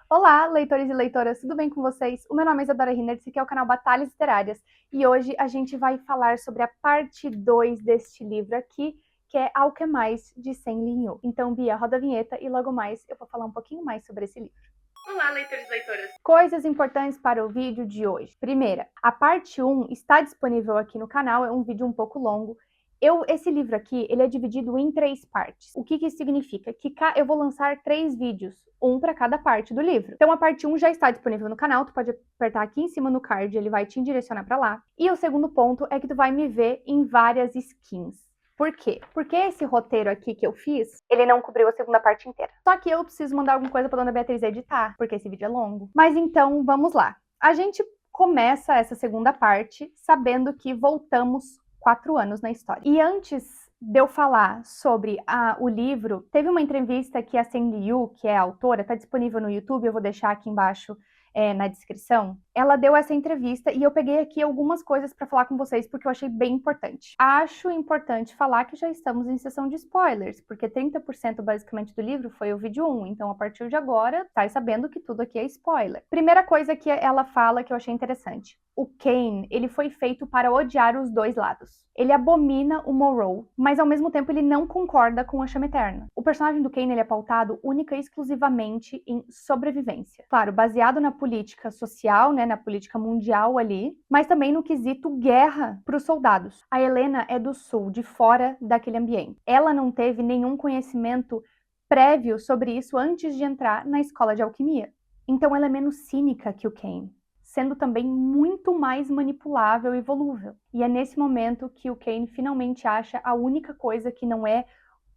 Olá, leitores e leitoras, tudo bem com vocês? O meu nome é Isadora Riner, esse aqui é o canal Batalhas Literárias e hoje a gente vai falar sobre a parte 2 deste livro aqui, que é Ao que Mais, de Sen Lin Yu. Então, Bia, roda a vinheta e logo mais eu vou falar um pouquinho mais sobre esse livro. Olá, leitores e leitoras! Coisas importantes para o vídeo de hoje. Primeira, a parte 1 está disponível aqui no canal, é um vídeo um pouco longo. Esse livro aqui, ele é dividido em 3 partes. O que isso significa? Que eu vou lançar 3 vídeos, um para cada parte do livro. Então a parte 1 já está disponível no canal, tu pode apertar aqui em cima no card, ele vai te direcionar para lá. E o segundo ponto é que tu vai me ver em várias skins. Por quê? Porque esse roteiro aqui que eu fiz, ele não cobriu a segunda parte inteira. Só que eu preciso mandar alguma coisa pra Dona Beatriz editar, porque esse vídeo é longo. Mas então, vamos lá. A gente começa essa segunda parte sabendo que voltamos 4 anos na história. E antes de eu falar sobre o livro, teve uma entrevista que a Sen Liu, que é a autora, tá disponível no YouTube, eu vou deixar aqui embaixo na descrição. Ela deu essa entrevista e eu peguei aqui algumas coisas para falar com vocês porque eu achei bem importante. Acho importante falar que já estamos em sessão de spoilers, porque 30% basicamente do livro foi o vídeo 1, então a partir de agora, tá sabendo que tudo aqui é spoiler. Primeira coisa que ela fala que eu achei interessante. O Kane, ele foi feito para odiar os dois lados. Ele abomina o Morrow, mas ao mesmo tempo ele não concorda com a Chama Eterna. O personagem do Kane, ele é pautado única e exclusivamente em sobrevivência. Claro, baseado na política social, né, na política mundial ali, mas também no quesito guerra para os soldados. A Helena é do sul, de fora daquele ambiente. Ela não teve nenhum conhecimento prévio sobre isso antes de entrar na escola de alquimia. Então ela é menos cínica que o Kane, sendo também muito mais manipulável e volúvel. E é nesse momento que o Kane finalmente acha a única coisa que não é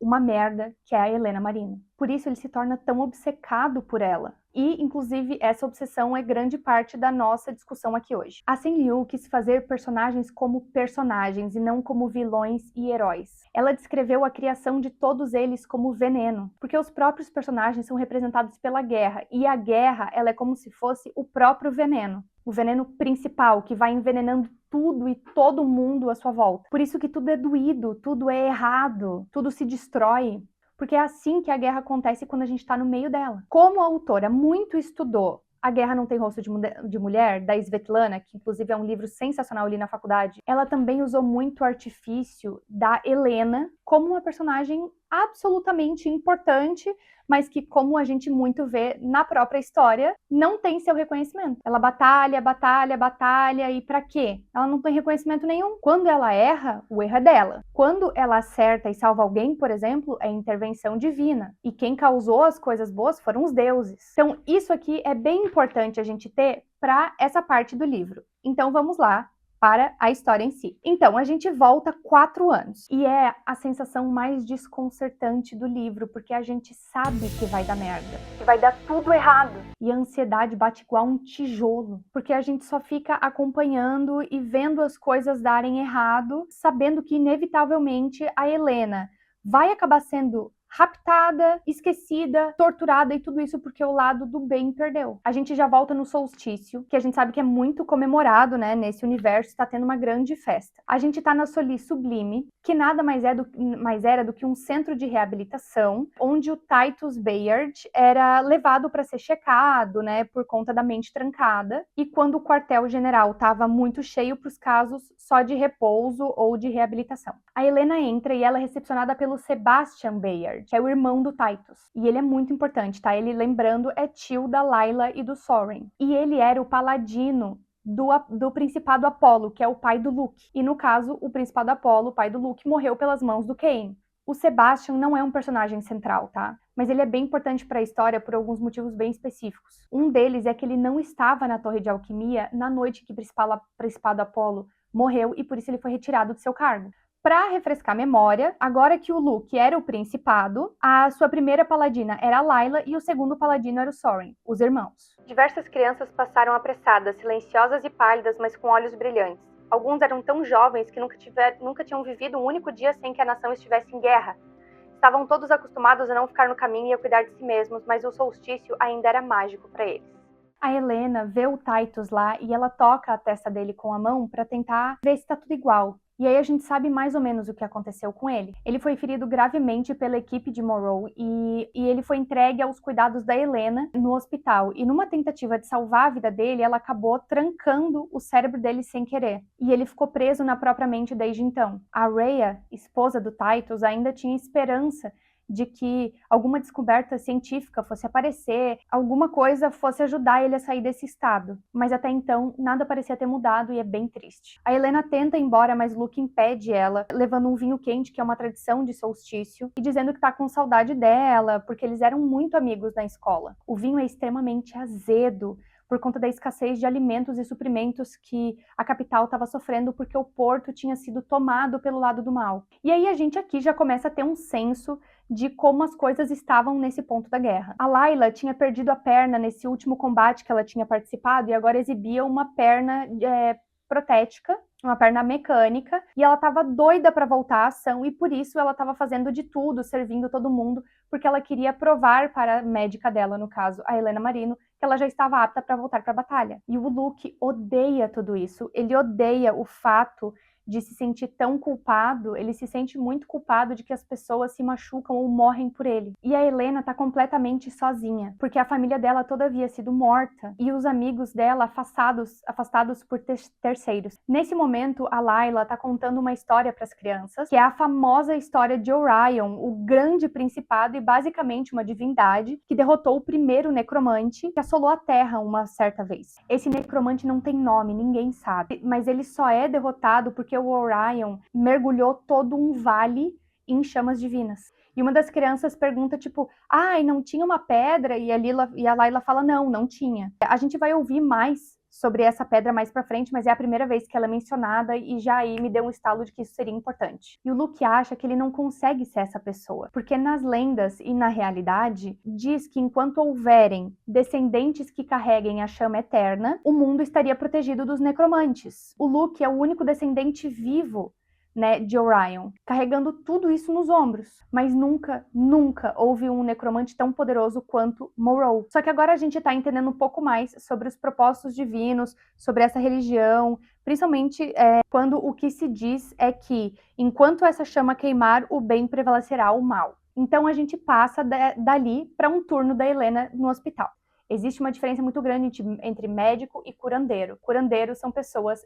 uma merda, que é a Helena Marino. Por isso ele se torna tão obcecado por ela. E, inclusive, essa obsessão é grande parte da nossa discussão aqui hoje. A Sen Liu quis fazer personagens como personagens e não como vilões e heróis. Ela descreveu a criação de todos eles como veneno, porque os próprios personagens são representados pela guerra, e a guerra ela é como se fosse o próprio veneno. O veneno principal, que vai envenenando tudo e todo mundo à sua volta. Por isso que tudo é doído, tudo é errado, tudo se destrói. Porque é assim que a guerra acontece quando a gente está no meio dela. Como a autora muito estudou A Guerra Não Tem Rosto de Mulher, da Svetlana, que inclusive é um livro sensacional ali na faculdade, ela também usou muito o artifício da Helena como uma personagem absolutamente importante, mas que, como a gente muito vê na própria história, não tem seu reconhecimento. Ela batalha, batalha, batalha, e pra quê? Ela não tem reconhecimento nenhum. Quando ela erra, o erro é dela. Quando ela acerta e salva alguém, por exemplo, é intervenção divina. E quem causou as coisas boas foram os deuses. Então, isso aqui é bem importante a gente ter para essa parte do livro. Então, vamos lá para a história em si. Então, a gente volta 4 anos. E é a sensação mais desconcertante do livro, porque a gente sabe que vai dar merda, que vai dar tudo errado. E a ansiedade bate igual um tijolo, porque a gente só fica acompanhando e vendo as coisas darem errado, sabendo que inevitavelmente a Helena vai acabar sendo raptada, esquecida, torturada e tudo isso porque o lado do bem perdeu. A gente já volta no solstício, que a gente sabe que é muito comemorado, né, nesse universo, está tendo uma grande festa. A gente tá na Solis Sublime, que nada mais era do que um centro de reabilitação, onde o Titus Bayard era levado para ser checado, né, por conta da mente trancada, e quando o quartel-general estava muito cheio para os casos só de repouso ou de reabilitação. A Helena entra e ela é recepcionada pelo Sebastian Bayard, que é o irmão do Titus. E ele é muito importante, tá? Ele, lembrando, é tio da Layla e do Soren. E ele era o paladino do Principado Apollo, que é o pai do Luke. E no caso, o Principado Apollo, o pai do Luke, morreu pelas mãos do Kane. O Sebastian não é um personagem central, tá? Mas ele é bem importante para a história por alguns motivos bem específicos. Um deles é que ele não estava na Torre de Alquimia na noite que o Principado Apollo morreu e por isso ele foi retirado do seu cargo. Para refrescar a memória, agora que o Luke era o principado, a sua primeira paladina era a Layla e o segundo paladino era o Soren, os irmãos. Diversas crianças passaram apressadas, silenciosas e pálidas, mas com olhos brilhantes. Alguns eram tão jovens que nunca tinham vivido um único dia sem que a nação estivesse em guerra. Estavam todos acostumados a não ficar no caminho e a cuidar de si mesmos, mas o solstício ainda era mágico para eles. A Helena vê o Titus lá e ela toca a testa dele com a mão para tentar ver se tá tudo igual. E aí a gente sabe mais ou menos o que aconteceu com ele. Ele foi ferido gravemente pela equipe de Monroe e ele foi entregue aos cuidados da Helena no hospital. E numa tentativa de salvar a vida dele, ela acabou trancando o cérebro dele sem querer. E ele ficou preso na própria mente desde então. A Rhea, esposa do Titus, ainda tinha esperança de que alguma descoberta científica fosse aparecer, alguma coisa fosse ajudar ele a sair desse estado. Mas até então, nada parecia ter mudado e é bem triste. A Helena tenta ir embora, mas Luke impede ela, levando um vinho quente, que é uma tradição de solstício, e dizendo que tá com saudade dela, porque eles eram muito amigos na escola. O vinho é extremamente azedo, por conta da escassez de alimentos e suprimentos que a capital estava sofrendo porque o porto tinha sido tomado pelo lado do mal. E aí a gente aqui já começa a ter um senso de como as coisas estavam nesse ponto da guerra. A Layla tinha perdido a perna nesse último combate que ela tinha participado e agora exibia uma perna protética, uma perna mecânica, e ela estava doida para voltar à ação e por isso ela estava fazendo de tudo, servindo todo mundo, porque ela queria provar para a médica dela, no caso, a Helena Marino, que ela já estava apta para voltar para a batalha. E o Luke odeia tudo isso, ele odeia o fato de se sentir tão culpado, ele se sente muito culpado de que as pessoas se machucam ou morrem por ele. E a Helena tá completamente sozinha, porque a família dela toda havia sido morta e os amigos dela afastados por terceiros. Nesse momento, a Layla tá contando uma história para as crianças, que é a famosa história de Orion, o grande principado e basicamente uma divindade que derrotou o primeiro necromante que assolou a Terra uma certa vez. Esse necromante não tem nome, ninguém sabe, mas ele só é derrotado porque o Orion mergulhou todo um vale em chamas divinas. E uma das crianças pergunta, tipo, ai, não tinha uma pedra? E a Layla fala, não tinha. A gente vai ouvir mais sobre essa pedra mais pra frente, mas é a primeira vez que ela é mencionada e já aí me deu um estalo de que isso seria importante. E o Luke acha que ele não consegue ser essa pessoa, porque nas lendas e na realidade, diz que enquanto houverem descendentes que carreguem a chama eterna, o mundo estaria protegido dos necromantes. O Luke é o único descendente vivo, né, de Orion, carregando tudo isso nos ombros. Mas nunca houve um necromante tão poderoso quanto Monroe. Só que agora a gente tá entendendo um pouco mais sobre os propósitos divinos, sobre essa religião, principalmente quando o que se diz é que, enquanto essa chama queimar, o bem prevalecerá o mal. Então a gente passa dali para um turno da Helena no hospital. Existe uma diferença muito grande entre médico e curandeiro. Curandeiros são pessoas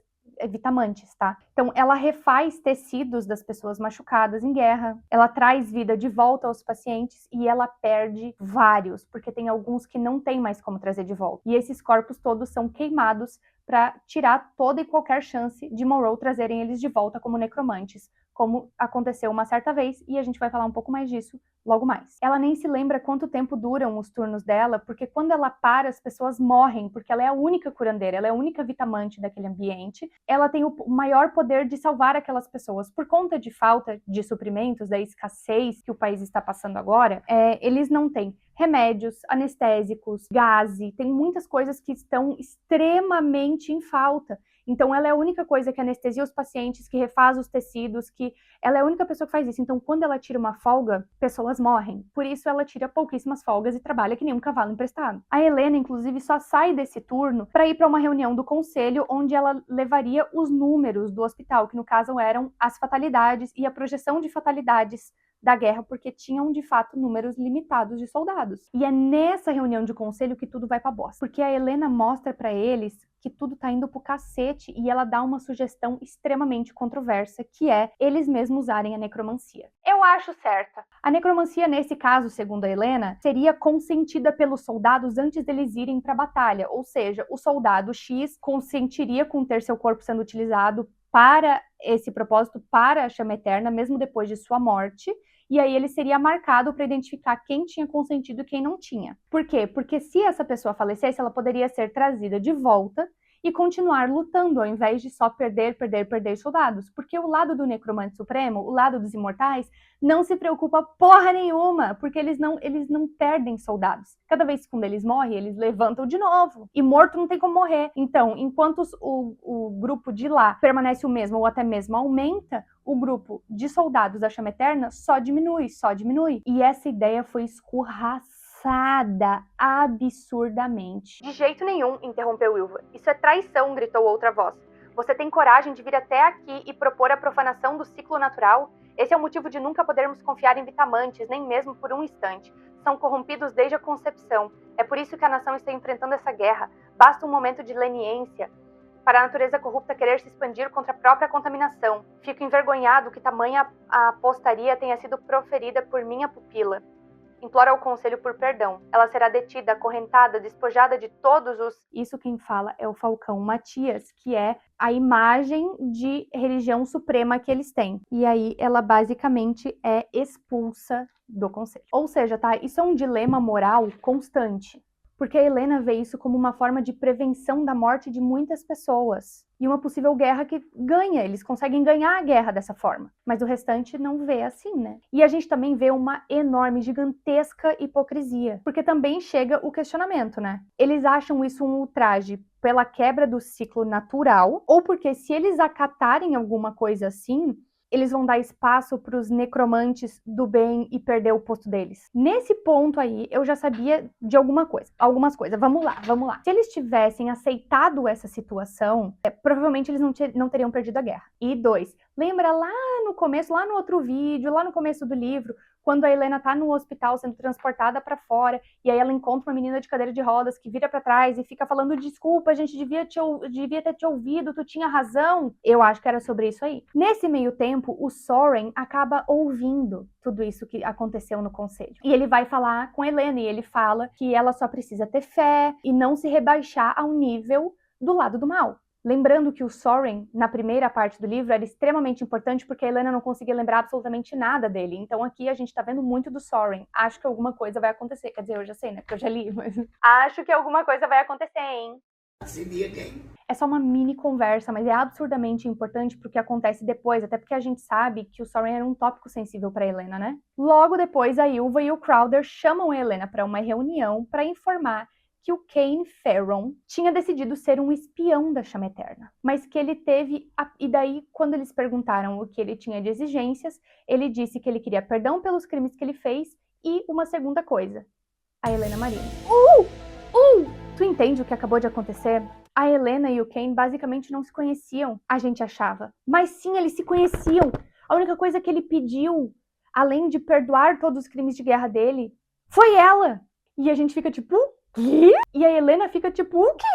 vitamantes, tá? Então, ela refaz tecidos das pessoas machucadas em guerra, ela traz vida de volta aos pacientes e ela perde vários, porque tem alguns que não tem mais como trazer de volta. E esses corpos todos são queimados para tirar toda e qualquer chance de Monroe trazerem eles de volta como necromantes, como aconteceu uma certa vez, e a gente vai falar um pouco mais disso logo mais. Ela nem se lembra quanto tempo duram os turnos dela, porque quando ela para, as pessoas morrem, porque ela é a única curandeira, ela é a única vitamante daquele ambiente, ela tem o maior poder de salvar aquelas pessoas. Por conta de falta de suprimentos, da escassez que o país está passando agora, eles não têm remédios, anestésicos, gaze, tem muitas coisas que estão extremamente em falta. Então, ela é a única coisa que anestesia os pacientes, que refaz os tecidos, que ela é a única pessoa que faz isso. Então, quando ela tira uma folga, pessoas morrem. Por isso, ela tira pouquíssimas folgas e trabalha que nem um cavalo emprestado. A Helena, inclusive, só sai desse turno para ir para uma reunião do conselho, onde ela levaria os números do hospital, que no caso eram as fatalidades e a projeção de fatalidades da guerra, porque tinham, de fato, números limitados de soldados. E é nessa reunião de conselho que tudo vai pra bosta. Porque a Helena mostra pra eles que tudo tá indo pro cacete e ela dá uma sugestão extremamente controversa, que é eles mesmos usarem a necromancia. Eu acho certa. A necromancia, nesse caso, segundo a Helena, seria consentida pelos soldados antes deles irem pra batalha. Ou seja, o soldado X consentiria com ter seu corpo sendo utilizado para esse propósito, para a chama eterna, mesmo depois de sua morte, e aí ele seria marcado para identificar quem tinha consentido e quem não tinha. Por quê? Porque se essa pessoa falecesse, ela poderia ser trazida de volta e continuar lutando, ao invés de só perder soldados. Porque o lado do Necromante Supremo, o lado dos Imortais, não se preocupa porra nenhuma, porque eles não perdem soldados. Cada vez que um deles morre, eles levantam de novo. E morto não tem como morrer. Então, enquanto o grupo de lá permanece o mesmo, ou até mesmo aumenta, o grupo de soldados da Chama Eterna só diminui. E essa ideia foi escorraçada absurdamente. De jeito nenhum, interrompeu Ilva. Isso é traição, gritou outra voz. Você tem coragem de vir até aqui e propor a profanação do ciclo natural? Esse é o motivo de nunca podermos confiar em Vitamantes, nem mesmo por um instante. São corrompidos desde a concepção. É por isso que a nação está enfrentando essa guerra. Basta um momento de leniência para a natureza corrupta querer se expandir contra a própria contaminação. Fico envergonhado que tamanha apostaria tenha sido proferida por minha pupila. Implora ao conselho por perdão. Ela será detida, acorrentada, despojada de todos os... Isso quem fala é o Falcão Matias, que é a imagem de religião suprema que eles têm. E aí ela basicamente é expulsa do conselho. Ou seja, tá? Isso é um dilema moral constante. Porque a Helena vê isso como uma forma de prevenção da morte de muitas pessoas. E uma possível guerra que ganha, eles conseguem ganhar a guerra dessa forma. Mas o restante não vê assim, né? E a gente também vê uma enorme, gigantesca hipocrisia. Porque também chega o questionamento, né? Eles acham isso um ultraje pela quebra do ciclo natural, ou porque se eles acatarem alguma coisa assim, eles vão dar espaço para os necromantes do bem e perder o posto deles. Nesse ponto aí, eu já sabia de algumas coisas. Vamos lá. Se eles tivessem aceitado essa situação, provavelmente eles não teriam perdido a guerra. E 2, lembra lá no começo, lá no outro vídeo, lá no começo do livro, quando a Helena tá no hospital sendo transportada para fora, e aí ela encontra uma menina de cadeira de rodas que vira para trás e fica falando: desculpa, a gente devia ter te ouvido, tu tinha razão. Eu acho que era sobre isso aí. Nesse meio tempo, o Soren acaba ouvindo tudo isso que aconteceu no conselho. E ele vai falar com a Helena, e ele fala que ela só precisa ter fé e não se rebaixar ao nível do lado do mal. Lembrando que o Soren, na primeira parte do livro, era extremamente importante porque a Helena não conseguia lembrar absolutamente nada dele. Então aqui a gente tá vendo muito do Soren. Acho que alguma coisa vai acontecer. Quer dizer, eu já sei, né? Porque eu já li, mas... Acho que alguma coisa vai acontecer, hein? É só uma mini conversa, mas é absurdamente importante pro que acontece depois, até porque a gente sabe que o Soren era um tópico sensível pra Helena, né? Logo depois, a Ylva e o Crowder chamam a Helena para uma reunião para informar que o Kane Ferron tinha decidido ser um espião da Chama Eterna, mas que ele teve... E daí, quando eles perguntaram o que ele tinha de exigências, ele disse que ele queria perdão pelos crimes que ele fez e uma segunda coisa, a Helena Marino. Tu entende o que acabou de acontecer? A Helena e o Kane basicamente não se conheciam, a gente achava. Mas sim, eles se conheciam. A única coisa que ele pediu, além de perdoar todos os crimes de guerra dele, foi ela. E a gente fica tipo... quê? E a Helena fica tipo, o quê?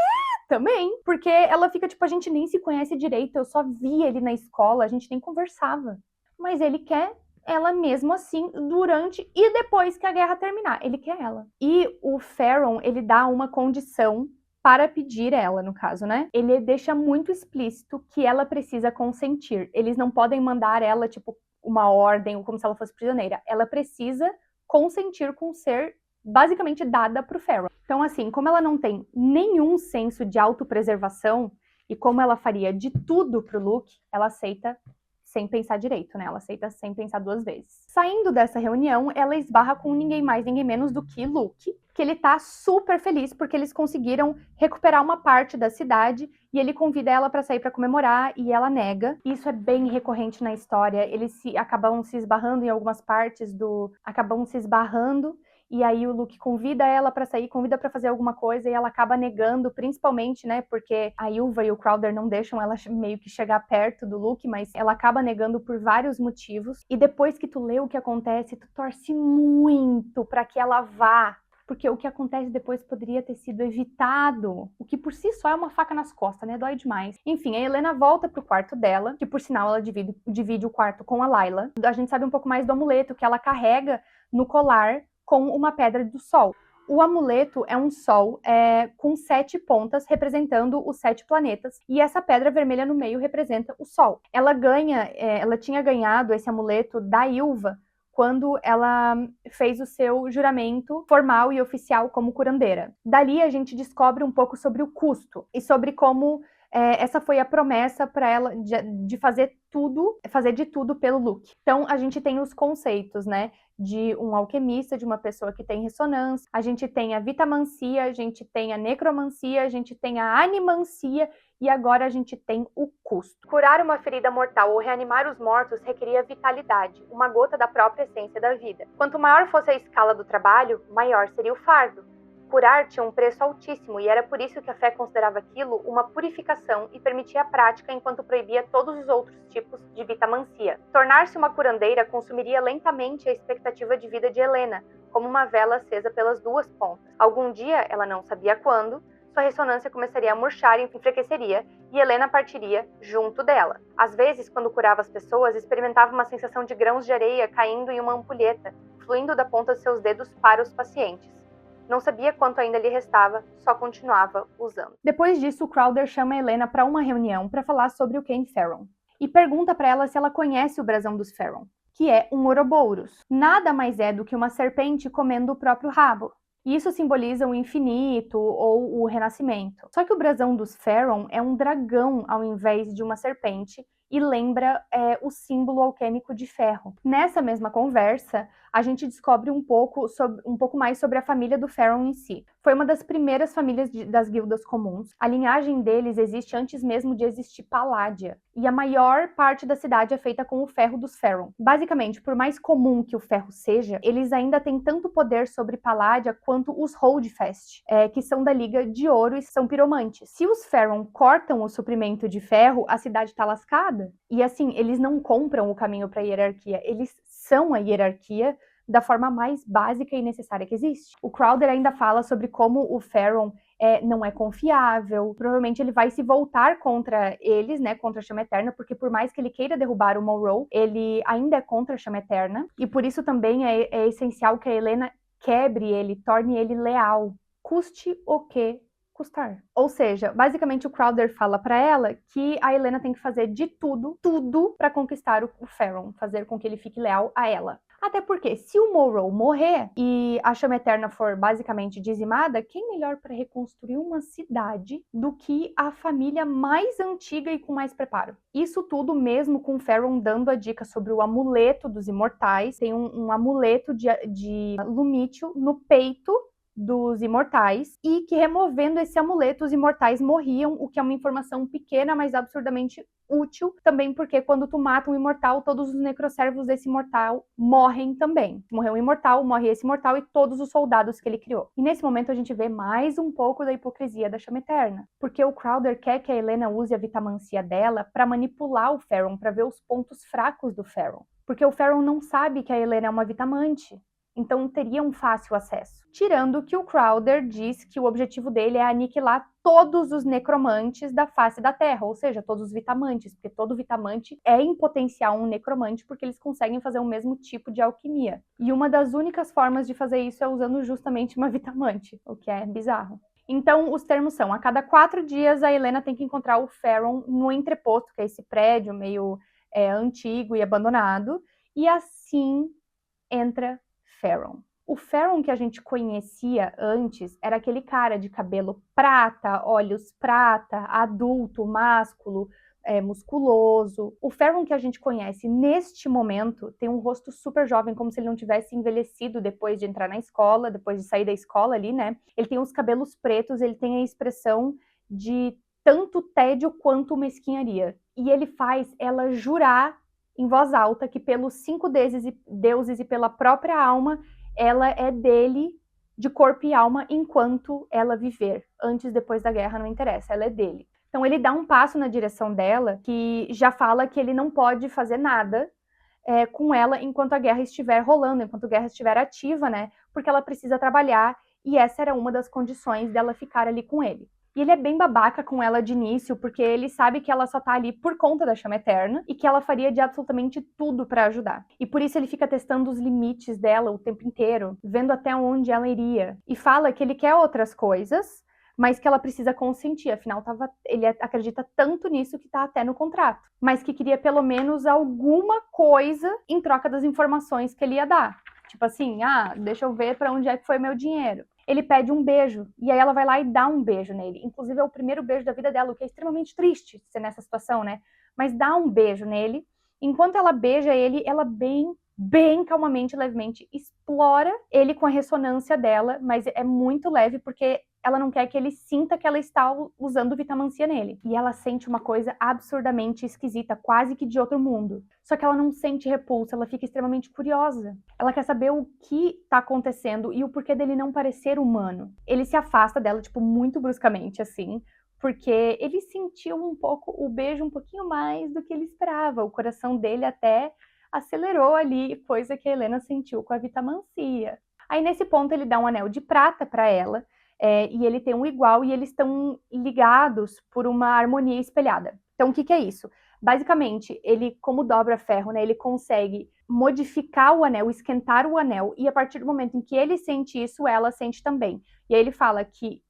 Também. Porque ela fica tipo, a gente nem se conhece direito, eu só vi ele na escola, a gente nem conversava. Mas ele quer ela mesmo assim, durante e depois que a guerra terminar. Ele quer ela. E o Ferron, ele dá uma condição para pedir ela, no caso, né? Ele deixa muito explícito que ela precisa consentir. Eles não podem mandar ela, tipo, uma ordem, ou como se ela fosse prisioneira. Ela precisa consentir com ser basicamente dada pro Ferron. Então, assim, como ela não tem nenhum senso de autopreservação e como ela faria de tudo pro Luke, ela aceita sem pensar direito, né? Ela aceita sem pensar duas vezes. Saindo dessa reunião, ela esbarra com ninguém mais, ninguém menos do que Luke, que ele tá super feliz porque eles conseguiram recuperar uma parte da cidade e ele convida ela para sair para comemorar e ela nega. Isso é bem recorrente na história. Eles acabam se esbarrando em algumas partes e aí o Luke convida ela pra sair, convida pra fazer alguma coisa e ela acaba negando, principalmente, né, porque a Ylva e o Crowder não deixam ela meio que chegar perto do Luke, mas ela acaba negando por vários motivos. E depois que tu lê o que acontece, tu torce muito pra que ela vá, porque o que acontece depois poderia ter sido evitado, o que por si só é uma faca nas costas, né, dói demais. Enfim, a Helena volta pro quarto dela, que por sinal ela divide o quarto com a Layla. A gente sabe um pouco mais do amuleto que ela carrega no colar, com uma pedra do sol. O amuleto é um sol com 7 pontas, representando os 7 planetas, e essa pedra vermelha no meio representa o sol. Ela tinha ganhado esse amuleto da Ylva quando ela fez o seu juramento formal e oficial como curandeira. Dali a gente descobre um pouco sobre o custo e sobre como essa foi a promessa para ela de fazer de tudo pelo Luke. Então a gente tem os conceitos, né, de um alquimista, de uma pessoa que tem ressonância, a gente tem a vitamancia, a gente tem a necromancia, a gente tem a animancia e agora a gente tem o custo. Curar uma ferida mortal ou reanimar os mortos requeria vitalidade, uma gota da própria essência da vida. Quanto maior fosse a escala do trabalho, maior seria o fardo. Curar tinha um preço altíssimo e era por isso que a fé considerava aquilo uma purificação e permitia a prática enquanto proibia todos os outros tipos de vitamancia. Tornar-se uma curandeira consumiria lentamente a expectativa de vida de Helena, como uma vela acesa pelas duas pontas. Algum dia, ela não sabia quando, sua ressonância começaria a murchar e enfraqueceria, e Helena partiria junto dela. Às vezes, quando curava as pessoas, experimentava uma sensação de grãos de areia caindo em uma ampulheta, fluindo da ponta de seus dedos para os pacientes. Não sabia quanto ainda lhe restava, só continuava usando. Depois disso, Crowder chama Helena para uma reunião para falar sobre o Ken Ferron e pergunta para ela se ela conhece o brasão dos Ferron, que é um Ouroboros. Nada mais é do que uma serpente comendo o próprio rabo. E isso simboliza o infinito ou o renascimento. Só que o brasão dos Ferron é um dragão ao invés de uma serpente e lembra o símbolo alquímico de ferro. Nessa mesma conversa, a gente descobre um pouco mais sobre a família do Ferron em si. Foi uma das primeiras famílias das guildas comuns. A linhagem deles existe antes mesmo de existir Palladia. E a maior parte da cidade é feita com o ferro dos Ferron. Basicamente, por mais comum que o ferro seja, eles ainda têm tanto poder sobre Palladia quanto os Holdfast, que são da Liga de Ouro e são piromantes. Se os Ferron cortam o suprimento de ferro, a cidade tá lascada. E assim, eles não compram o caminho para a hierarquia, eles são a hierarquia da forma mais básica e necessária que existe. O Crowder ainda fala sobre como o Ferron não é confiável, provavelmente ele vai se voltar contra eles, né, contra a Chama Eterna, porque por mais que ele queira derrubar o Monroe, ele ainda é contra a Chama Eterna, e por isso também é essencial que a Helena quebre ele, torne ele leal, custe o que custar. Ou seja, basicamente o Crowder fala para ela que a Helena tem que fazer de tudo para conquistar o Ferron, fazer com que ele fique leal a ela. Até porque, se o Monroe morrer e a Chama Eterna for basicamente dizimada, quem melhor para reconstruir uma cidade do que a família mais antiga e com mais preparo? Isso tudo mesmo com o Ferron dando a dica sobre o amuleto dos imortais. Tem um amuleto de lumítio no peito dos imortais, e que removendo esse amuleto, os imortais morriam, o que é uma informação pequena, mas absurdamente útil, também porque quando tu mata um imortal, todos os necroservos desse imortal morrem também. Morreu um imortal, morre esse imortal e todos os soldados que ele criou. E nesse momento a gente vê mais um pouco da hipocrisia da Chama Eterna, porque o Crowder quer que a Helena use a vitamancia dela para manipular o Ferron, para ver os pontos fracos do Ferron. Porque o Ferron não sabe que a Helena é uma vitamante, então teria um fácil acesso. Tirando que o Crowder diz que o objetivo dele é aniquilar todos os necromantes da face da Terra, ou seja, todos os vitamantes, porque todo vitamante é em potencial um necromante, porque eles conseguem fazer o mesmo tipo de alquimia. E uma das únicas formas de fazer isso é usando justamente uma vitamante, o que é bizarro. Então, os termos são: a cada 4 dias, a Helena tem que encontrar o Ferron no entreposto, que é esse prédio meio antigo e abandonado, e assim entra Ferron. O Ferron que a gente conhecia antes era aquele cara de cabelo prata, olhos prata, adulto, másculo, musculoso. O Ferron que a gente conhece neste momento tem um rosto super jovem, como se ele não tivesse envelhecido depois de entrar na escola, depois de sair da escola ali, né? Ele tem os cabelos pretos, ele tem a expressão de tanto tédio quanto mesquinharia. E ele faz ela jurar em voz alta que pelos 5 deuses e pela própria alma, ela é dele de corpo e alma enquanto ela viver. Antes, depois da guerra, não interessa, ela é dele. Então ele dá um passo na direção dela que já fala que ele não pode fazer nada com ela enquanto a guerra estiver rolando, enquanto a guerra estiver ativa, né? Porque ela precisa trabalhar e essa era uma das condições dela ficar ali com ele. E ele é bem babaca com ela de início, porque ele sabe que ela só tá ali por conta da Chama Eterna e que ela faria de absolutamente tudo pra ajudar. E por isso ele fica testando os limites dela o tempo inteiro, vendo até onde ela iria. E fala que ele quer outras coisas, mas que ela precisa consentir. Afinal, ele acredita tanto nisso que tá até no contrato. Mas que queria pelo menos alguma coisa em troca das informações que ele ia dar. Tipo assim, deixa eu ver pra onde é que foi meu dinheiro. Ele pede um beijo, e aí ela vai lá e dá um beijo nele. Inclusive é o primeiro beijo da vida dela, o que é extremamente triste ser nessa situação, né? Mas dá um beijo nele. Enquanto ela beija ele, ela bem calmamente, levemente, explora ele com a ressonância dela, mas é muito leve porque ela não quer que ele sinta que ela está usando Vitamin-C nele. E ela sente uma coisa absurdamente esquisita, quase que de outro mundo. Só que ela não sente repulsa, ela fica extremamente curiosa. Ela quer saber o que tá acontecendo e o porquê dele não parecer humano. Ele se afasta dela, tipo, muito bruscamente, assim, porque ele sentiu o beijo um pouquinho mais do que ele esperava. O coração dele até acelerou ali, coisa que a Helena sentiu com a Vitamin-C. Aí, nesse ponto, ele dá um anel de prata para ela, e ele tem um igual, e eles estão ligados por uma harmonia espelhada. Então, o que é isso? Basicamente, ele, como dobra ferro, né, ele consegue modificar o anel, esquentar o anel, e a partir do momento em que ele sente isso, ela sente também. E aí ele fala que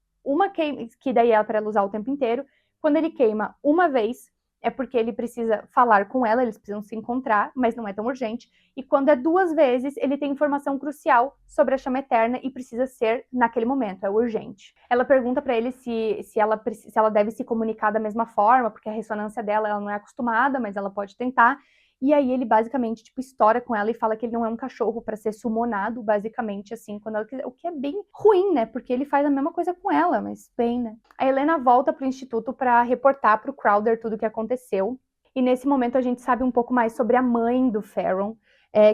que daí é para ela usar o tempo inteiro, quando ele queima uma vez, é porque ele precisa falar com ela, eles precisam se encontrar, mas não é tão urgente. E quando é 2 vezes, ele tem informação crucial sobre a chama eterna e precisa ser naquele momento, é urgente. Ela pergunta para ele se ela deve se comunicar da mesma forma, porque a ressonância dela, ela não é acostumada, mas ela pode tentar. E aí ele basicamente, tipo, estoura com ela e fala que ele não é um cachorro para ser summonado, basicamente, assim, quando ela quiser. O que é bem ruim, né? Porque ele faz a mesma coisa com ela, mas bem, né? A Helena volta pro instituto para reportar pro Crowder tudo o que aconteceu. E nesse momento a gente sabe um pouco mais sobre a mãe do Ferron,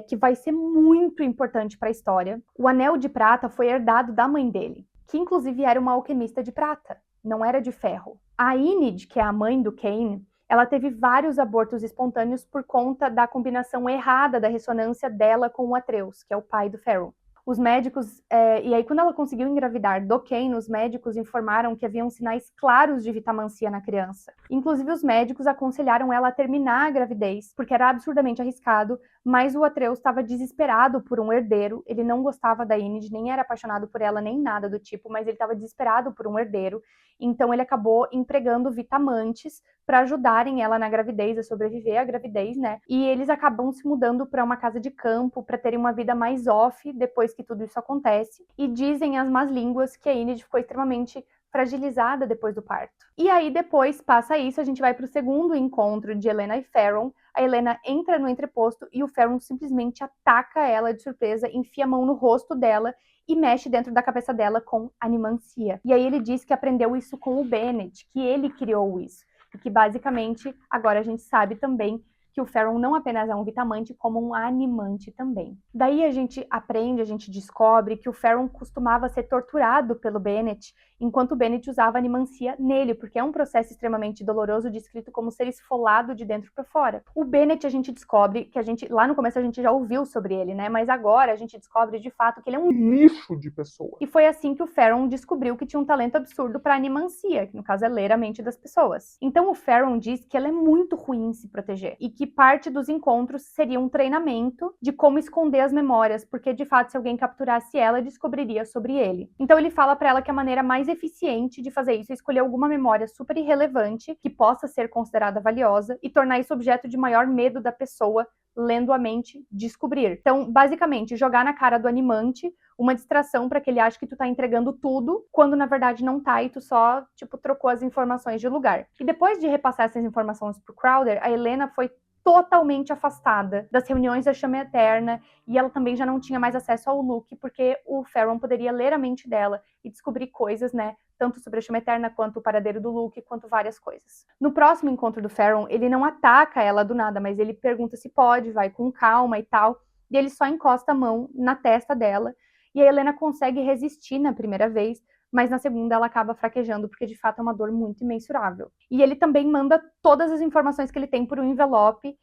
que vai ser muito importante para a história. O anel de prata foi herdado da mãe dele, que inclusive era uma alquimista de prata, não era de ferro. A Enid, que é a mãe do Kane, ela teve vários abortos espontâneos por conta da combinação errada da ressonância dela com o Atreus, que é o pai do Ferron. Os médicos, e aí quando ela conseguiu engravidar do Kane, os médicos informaram que haviam sinais claros de Vitamin-C na criança. Inclusive os médicos aconselharam ela a terminar a gravidez, porque era absurdamente arriscado, mas o Atreus estava desesperado por um herdeiro, ele não gostava da Enid, nem era apaixonado por ela, nem nada do tipo, mas ele estava desesperado por um herdeiro, então ele acabou empregando vitamantes para ajudarem ela na gravidez, a sobreviver à gravidez, né? E eles acabam se mudando para uma casa de campo para terem uma vida mais off depois que tudo isso acontece. E dizem as más línguas que a Enid ficou extremamente fragilizada depois do parto. E aí depois passa isso, a gente vai para o segundo encontro de Helena e Ferron. A Helena entra no entreposto e o Ferron simplesmente ataca ela de surpresa, enfia a mão no rosto dela e mexe dentro da cabeça dela com animancia. E aí ele diz que aprendeu isso com o Bennett, que ele criou isso. E que basicamente, agora a gente sabe também que o Ferron não apenas é um vitamante, como um animante também. Daí a gente aprende, a gente descobre que o Ferron costumava ser torturado pelo Bennett, enquanto o Bennett usava animancia nele, porque é um processo extremamente doloroso, descrito como ser esfolado de dentro para fora. O Bennett a gente descobre, lá no começo a gente já ouviu sobre ele, né? Mas agora a gente descobre de fato que ele é um lixo de pessoa. E foi assim que o Ferron descobriu que tinha um talento absurdo para animancia, que no caso é ler a mente das pessoas. Então o Ferron diz que ela é muito ruim em se proteger e que parte dos encontros seria um treinamento de como esconder as memórias, porque de fato se alguém capturasse ela, descobriria sobre ele. Então ele fala para ela que a maneira mais eficiente de fazer isso é escolher alguma memória super irrelevante que possa ser considerada valiosa e tornar isso objeto de maior medo da pessoa lendo a mente, descobrir. Então, basicamente, jogar na cara do animante uma distração para que ele ache que tu tá entregando tudo, quando na verdade não tá e tu só, tipo, trocou as informações de lugar. E depois de repassar essas informações pro Crowder, a Helena foi totalmente afastada das reuniões da Chama Eterna e ela também já não tinha mais acesso ao Luke, porque o Ferron poderia ler a mente dela e descobrir coisas, né, tanto sobre a Chama Eterna, quanto o paradeiro do Luke, quanto várias coisas. No próximo encontro do Ferron, ele não ataca ela do nada, mas ele pergunta se pode, vai com calma e tal, e ele só encosta a mão na testa dela, e a Helena consegue resistir na primeira vez, mas na segunda ela acaba fraquejando, porque de fato é uma dor muito imensurável. E ele também manda todas as informações que ele tem por um envelope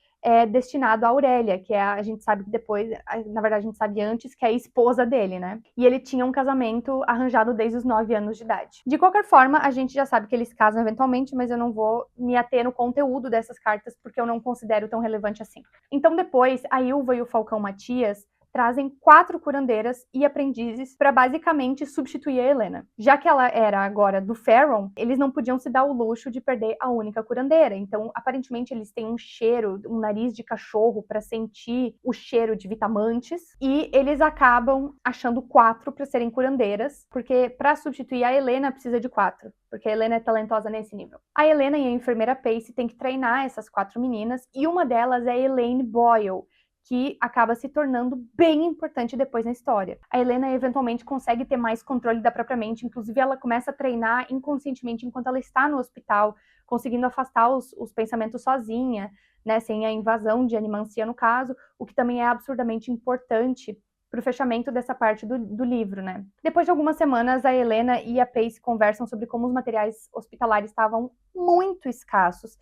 destinado a Aurélia, que a gente sabe que depois, na verdade a gente sabe antes, que é a esposa dele, né? E ele tinha um casamento arranjado desde os 9 anos de idade. De qualquer forma, a gente já sabe que eles casam eventualmente, mas eu não vou me ater no conteúdo dessas cartas, porque eu não considero tão relevante assim. Então depois, a Ylva e o Falcão Matias trazem 4 curandeiras e aprendizes para basicamente substituir a Helena. Já que ela era agora do Ferron, eles não podiam se dar o luxo de perder a única curandeira. Então, aparentemente, eles têm um cheiro, um nariz de cachorro para sentir o cheiro de vitamantes e eles acabam achando 4 para serem curandeiras, porque para substituir a Helena precisa de 4, porque a Helena é talentosa nesse nível. A Helena e a enfermeira Pace têm que treinar essas 4 meninas e uma delas é Elaine Boyle, que acaba se tornando bem importante depois na história. A Helena eventualmente consegue ter mais controle da própria mente, inclusive ela começa a treinar inconscientemente enquanto ela está no hospital, conseguindo afastar os pensamentos sozinha, né, sem a invasão de animancia no caso, o que também é absurdamente importante para o fechamento dessa parte do livro, né. Depois de algumas semanas, a Helena e a Pace conversam sobre como os materiais hospitalares estavam muito escassos.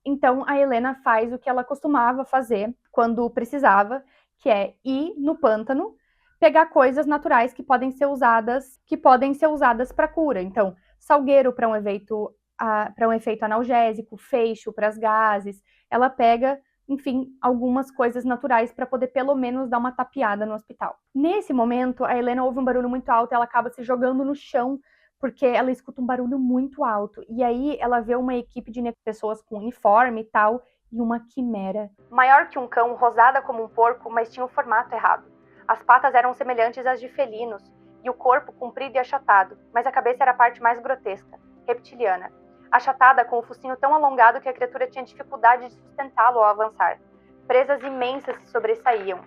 Então, a Helena faz o que ela costumava fazer quando precisava, que é ir no pântano, pegar coisas naturais que podem ser usadas para cura. Então, salgueiro para um efeito analgésico, feixo para as gases. Ela pega, enfim, algumas coisas naturais para poder pelo menos dar uma tapeada no hospital. Nesse momento, a Helena ouve um barulho muito alto e ela acaba se jogando no chão porque ela escuta um barulho muito alto. E aí ela vê uma equipe de pessoas com uniforme e tal, e uma quimera. Maior que um cão, rosada como um porco, mas tinha o formato errado. As patas eram semelhantes às de felinos, e o corpo comprido e achatado, mas a cabeça era a parte mais grotesca, reptiliana. Achatada com o focinho tão alongado que a criatura tinha dificuldade de sustentá-lo ao avançar. Presas imensas se sobressaíam,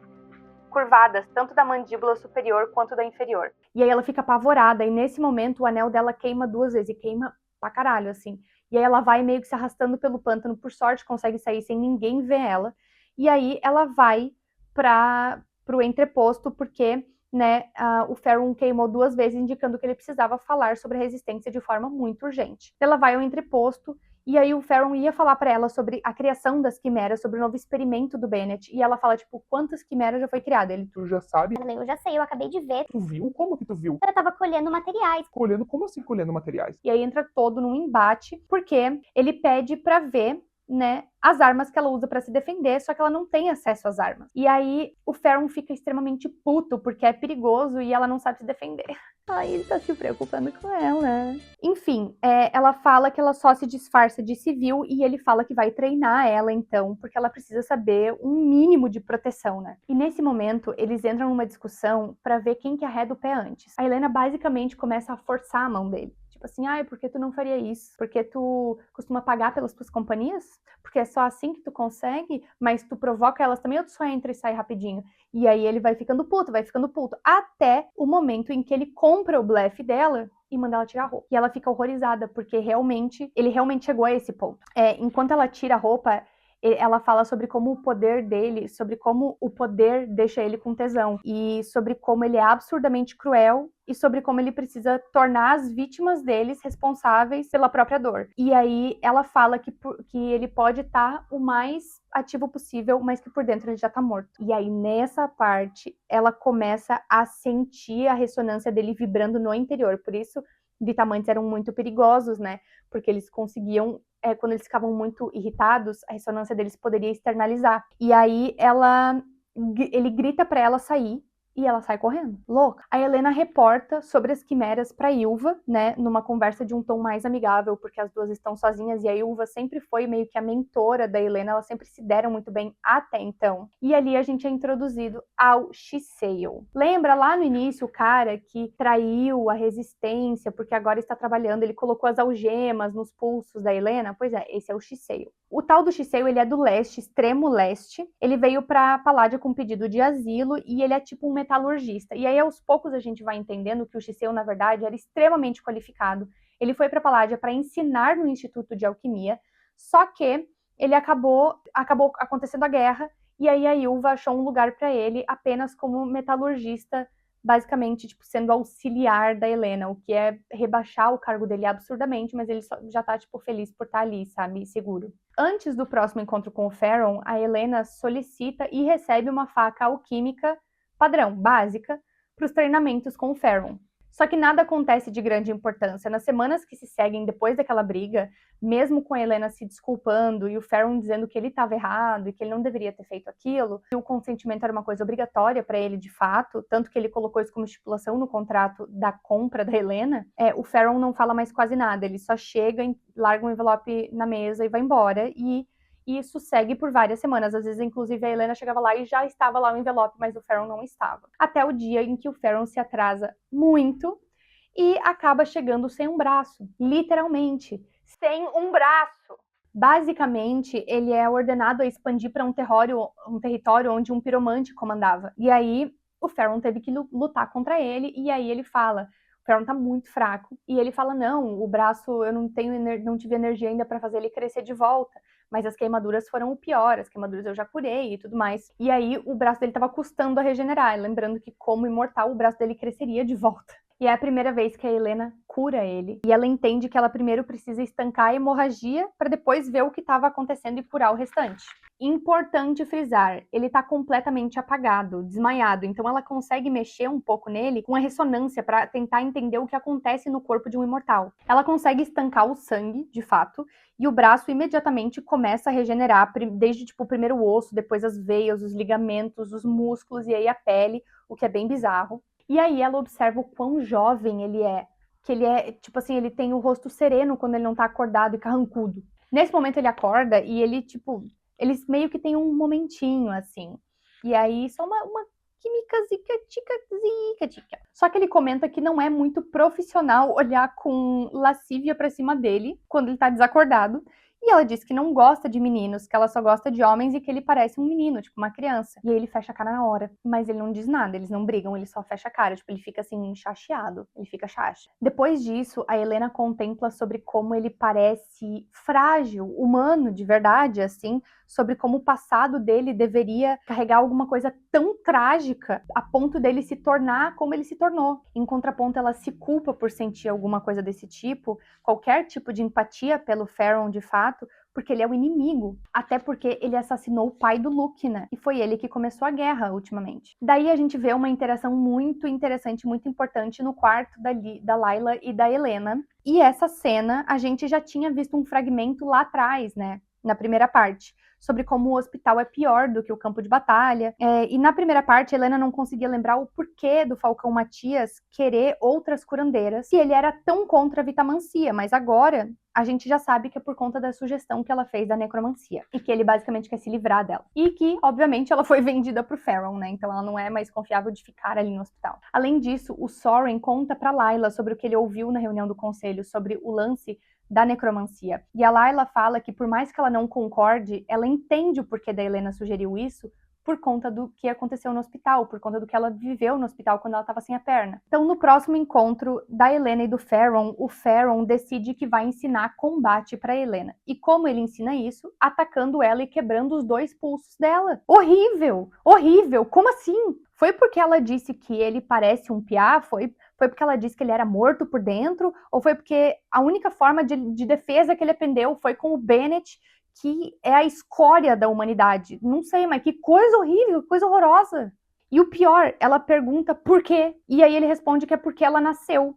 curvadas, tanto da mandíbula superior quanto da inferior. E aí ela fica apavorada, e nesse momento o anel dela queima 2 vezes, e queima pra caralho, assim. E aí ela vai meio que se arrastando pelo pântano, por sorte consegue sair sem ninguém ver ela. E aí ela vai pro entreposto, porque, né, o Ferrum queimou 2 vezes, indicando que ele precisava falar sobre a resistência de forma muito urgente. Ela vai ao entreposto, e aí o Ferrum ia falar pra ela sobre a criação das quimeras, sobre o novo experimento do Bennett, e ela fala, tipo, quantas quimeras já foi criada? Ele, Tu já sabe? Eu já sei, eu acabei de ver. Tu viu? Como que tu viu? Eu tava colhendo materiais. Colhendo? Como assim colhendo materiais? E aí entra todo num embate, porque ele pede pra ver, né, as armas que ela usa pra se defender, só que ela não tem acesso às armas. E aí o Ferrum fica extremamente puto, porque é perigoso e ela não sabe se defender. Aí ele tá se preocupando com ela. Enfim, ela fala que ela só se disfarça de civil e ele fala que vai treinar ela então, porque ela precisa saber um mínimo de proteção, né? E nesse momento, eles entram numa discussão pra ver quem que arreda o pé antes. A Helena basicamente começa a forçar a mão dele. Tipo assim, por que tu não faria isso? Porque tu costuma pagar pelas tuas companhias? Porque é só assim que tu consegue? Mas tu provoca elas também ou tu só entra e sai rapidinho? E aí ele vai ficando puto, até o momento em que ele compra o blefe dela e manda ela tirar a roupa. E ela fica horrorizada, porque ele realmente chegou a esse ponto. Enquanto ela tira a roupa, ela fala sobre como o poder dele, sobre como o poder deixa ele com tesão, e sobre como ele é absurdamente cruel, e sobre como ele precisa tornar as vítimas deles responsáveis pela própria dor. E aí ela fala que ele pode estar o mais ativo possível, mas que por dentro ele já tá morto. E aí nessa parte, ela começa a sentir a ressonância dele vibrando no interior. Por isso, vitamantes eram muito perigosos, né? Porque eles conseguiam, quando eles ficavam muito irritados, a ressonância deles poderia externalizar. E aí ele grita pra ela sair, e ela sai correndo, louca. A Helena reporta sobre as quimeras pra Ylva, né, numa conversa de um tom mais amigável, porque as duas estão sozinhas, e a Ylva sempre foi meio que a mentora da Helena, elas sempre se deram muito bem até então. E ali a gente é introduzido ao Shiseiyo. Lembra lá no início o cara que traiu a resistência, porque agora está trabalhando, ele colocou as algemas nos pulsos da Helena? Pois é, esse é o Shiseiyo. O tal do Shiseiyo, ele é do leste, extremo leste. Ele veio pra Paládia com pedido de asilo e ele é tipo um metalurgista. E aí, aos poucos, a gente vai entendendo que o Shiseiyo, na verdade, era extremamente qualificado. Ele foi pra Paládia para ensinar no Instituto de Alquimia, só que ele acabou acontecendo a guerra e aí a Ylva achou um lugar para ele apenas como metalurgista, basicamente, tipo, sendo auxiliar da Helena, o que é rebaixar o cargo dele absurdamente, mas ele já tá, tipo, feliz por estar ali, sabe, seguro. Antes do próximo encontro com o Ferrum, a Helena solicita e recebe uma faca alquímica padrão, básica, para os treinamentos com o Ferrum. Só que nada acontece de grande importância. Nas semanas que se seguem depois daquela briga, mesmo com a Helena se desculpando e o Ferrum dizendo que ele estava errado e que ele não deveria ter feito aquilo, que o consentimento era uma coisa obrigatória para ele de fato, tanto que ele colocou isso como estipulação no contrato da compra da Helena, o Ferrum não fala mais quase nada, ele só chega, larga um envelope na mesa e vai embora, e isso segue por várias semanas. Às vezes, inclusive, a Helena chegava lá e já estava lá o envelope, mas o Ferrum não estava. Até o dia em que o Ferrum se atrasa muito e acaba chegando sem um braço. Literalmente. Sem um braço. Basicamente, ele é ordenado a expandir para um território onde um piromante comandava. E aí, o Theron teve que lutar contra ele, e aí ele fala... O Theron tá muito fraco, e ele fala, não, o braço, eu não tive energia ainda para fazer ele crescer de volta, mas as queimaduras foram o pior, as queimaduras eu já curei e tudo mais. E aí, o braço dele tava custando a regenerar, lembrando que como imortal, o braço dele cresceria de volta. E é a primeira vez que a Helena cura ele. E ela entende que ela primeiro precisa estancar a hemorragia para depois ver o que estava acontecendo e curar o restante. Importante frisar, ele tá completamente apagado, desmaiado, então ela consegue mexer um pouco nele com a ressonância para tentar entender o que acontece no corpo de um imortal. Ela consegue estancar o sangue, de fato, e o braço imediatamente começa a regenerar, desde tipo o primeiro osso, depois as veias, os ligamentos, os músculos e aí a pele, o que é bem bizarro. E aí ela observa o quão jovem ele é, que ele é, tipo assim, ele tem o rosto sereno quando ele não tá acordado e carrancudo. Nesse momento ele acorda e ele, tipo, eles meio que têm um momentinho, assim. E aí só uma química zica. Só que ele comenta que não é muito profissional olhar com lascívia pra cima dele quando ele tá desacordado. E ela diz que não gosta de meninos, que ela só gosta de homens e que ele parece um menino, tipo uma criança. E aí ele fecha a cara na hora. Mas ele não diz nada, eles não brigam, ele só fecha a cara. Tipo, ele fica assim, chateado. Ele fica chacha. Depois disso, a Helena contempla sobre como ele parece frágil, humano de verdade, assim. Sobre como o passado dele deveria carregar alguma coisa tão trágica a ponto dele se tornar como ele se tornou. Em contraponto, ela se culpa por sentir alguma coisa desse tipo, qualquer tipo de empatia pelo Theron de fato, porque ele é o inimigo. Até porque ele assassinou o pai do Luke, né? E foi ele que começou a guerra ultimamente. Daí a gente vê uma interação muito interessante, muito importante no quarto da Layla e da Helena. E essa cena, a gente já tinha visto um fragmento lá atrás, né? Na primeira parte, sobre como o hospital é pior do que o campo de batalha. E na primeira parte, Helena não conseguia lembrar o porquê do Falcão Matias querer outras curandeiras, e ele era tão contra a vitamancia, mas agora a gente já sabe que é por conta da sugestão que ela fez da necromancia, e que ele basicamente quer se livrar dela. E que, obviamente, ela foi vendida pro Theron, né? Então ela não é mais confiável de ficar ali no hospital. Além disso, o Soren conta pra Layla sobre o que ele ouviu na reunião do conselho, sobre o lance da necromancia. E a Layla fala que por mais que ela não concorde, ela entende o porquê da Helena sugeriu isso por conta do que aconteceu no hospital, por conta do que ela viveu no hospital quando ela estava sem a perna. Então, no próximo encontro da Helena e do Theron, o Theron decide que vai ensinar combate para Helena. E como ele ensina isso? Atacando ela e quebrando os 2 pulsos dela. Horrível! Horrível! Como assim? Foi porque ela disse que ele parece um piá? Foi porque ela disse que ele era morto por dentro? Ou foi porque a única forma de defesa que ele aprendeu foi com o Bennett, que é a escória da humanidade? Não sei, mas que coisa horrível, que coisa horrorosa. E o pior, ela pergunta por quê? E aí ele responde que é porque ela nasceu.